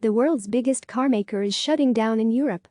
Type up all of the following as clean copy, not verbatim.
the world's biggest carmaker is shutting down in Europe.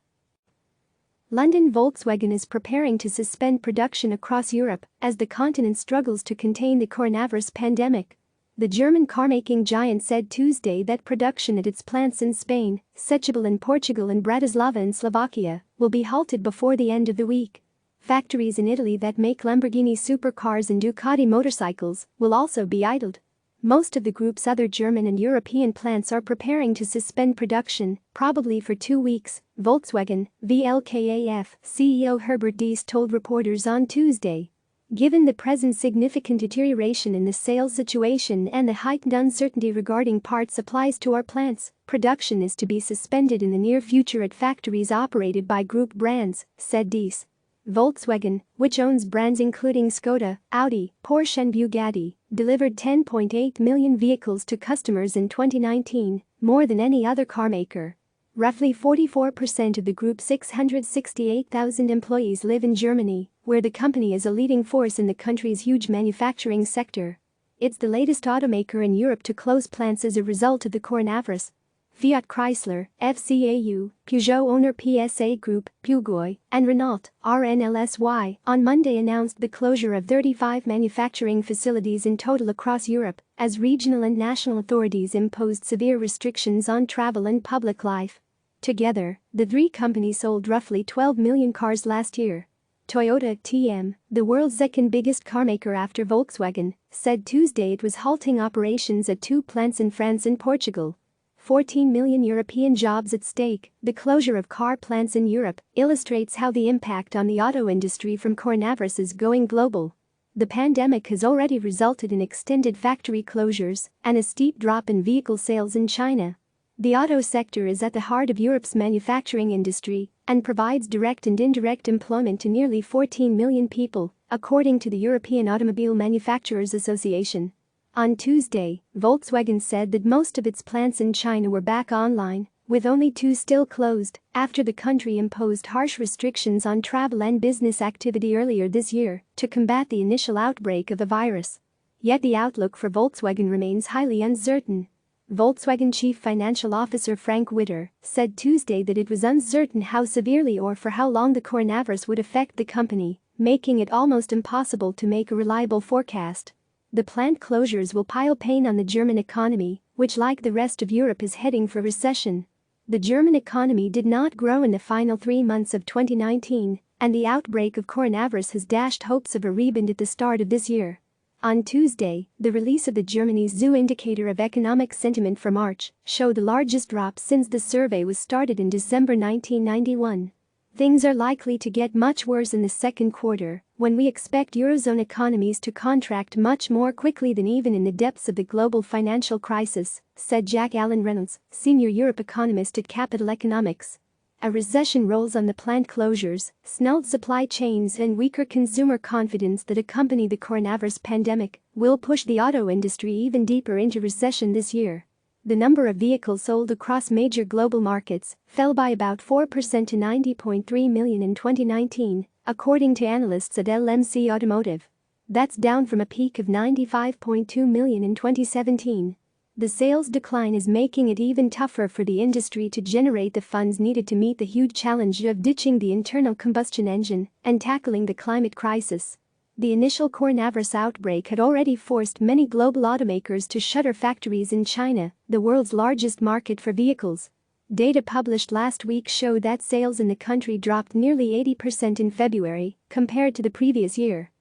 London Volkswagen is preparing to suspend production across Europe as the continent struggles to contain the coronavirus pandemic. The German carmaking giant said Tuesday that production at its plants in Spain, Setubal in Portugal and Bratislava in Slovakia, will be halted before the end of the week. Factories in Italy that make Lamborghini supercars and Ducati motorcycles will also be idled. Most of the group's other German and European plants are preparing to suspend production, probably for 2 weeks, Volkswagen, VLKAF CEO Herbert Diess told reporters on Tuesday. Given the present significant deterioration in the sales situation and the heightened uncertainty regarding part supplies to our plants, production is to be suspended in the near future at factories operated by group brands, said Diess. Volkswagen, which owns brands including Skoda, Audi, Porsche and Bugatti, delivered 10.8 million vehicles to customers in 2019, more than any other carmaker. Roughly 44% of the group's 668,000 employees live in Germany, where the company is a leading force in the country's huge manufacturing sector. It's the latest automaker in Europe to close plants as a result of the coronavirus. Fiat Chrysler, FCAU, Peugeot owner PSA Group, Pugoy, and Renault, RNLSY, on Monday announced the closure of 35 manufacturing facilities in total across Europe, as regional and national authorities imposed severe restrictions on travel and public life. Together, the three companies sold roughly 12 million cars last year. Toyota TM, the world's second biggest carmaker after Volkswagen, said Tuesday it was halting operations at 2 plants in France and Portugal. 14 million European jobs at stake. The closure of car plants in Europe illustrates how the impact on the auto industry from coronavirus is going global. The pandemic has already resulted in extended factory closures and a steep drop in vehicle sales in China. The auto sector is at the heart of Europe's manufacturing industry and provides direct and indirect employment to nearly 14 million people, according to the European Automobile Manufacturers Association. On Tuesday, Volkswagen said that most of its plants in China were back online, with only 2 still closed, after the country imposed harsh restrictions on travel and business activity earlier this year to combat the initial outbreak of the virus. Yet the outlook for Volkswagen remains highly uncertain. Volkswagen Chief Financial Officer Frank Witter said Tuesday that it was uncertain how severely or for how long the coronavirus would affect the company, making it almost impossible to make a reliable forecast. The plant closures will pile pain on the German economy, which like the rest of Europe is heading for recession. The German economy did not grow in the final 3 months of 2019, and the outbreak of coronavirus has dashed hopes of a rebound at the start of this year. On Tuesday, the release of the Germany's ZEW indicator of economic sentiment for March showed the largest drop since the survey was started in December 1991. Things are likely to get much worse in the second quarter, when we expect Eurozone economies to contract much more quickly than even in the depths of the global financial crisis, said Jack Allen Reynolds, senior Europe economist at Capital Economics. A recession rolls on the plant closures, snarled supply chains and weaker consumer confidence that accompany the coronavirus pandemic will push the auto industry even deeper into recession this year. The number of vehicles sold across major global markets fell by about 4% to 90.3 million in 2019, according to analysts at LMC Automotive. That's down from a peak of 95.2 million in 2017. The sales decline is making it even tougher for the industry to generate the funds needed to meet the huge challenge of ditching the internal combustion engine and tackling the climate crisis. The initial coronavirus outbreak had already forced many global automakers to shutter factories in China, the world's largest market for vehicles. Data published last week showed that sales in the country dropped nearly 80% in February, compared to the previous year.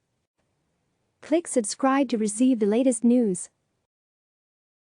Click subscribe to receive the latest news.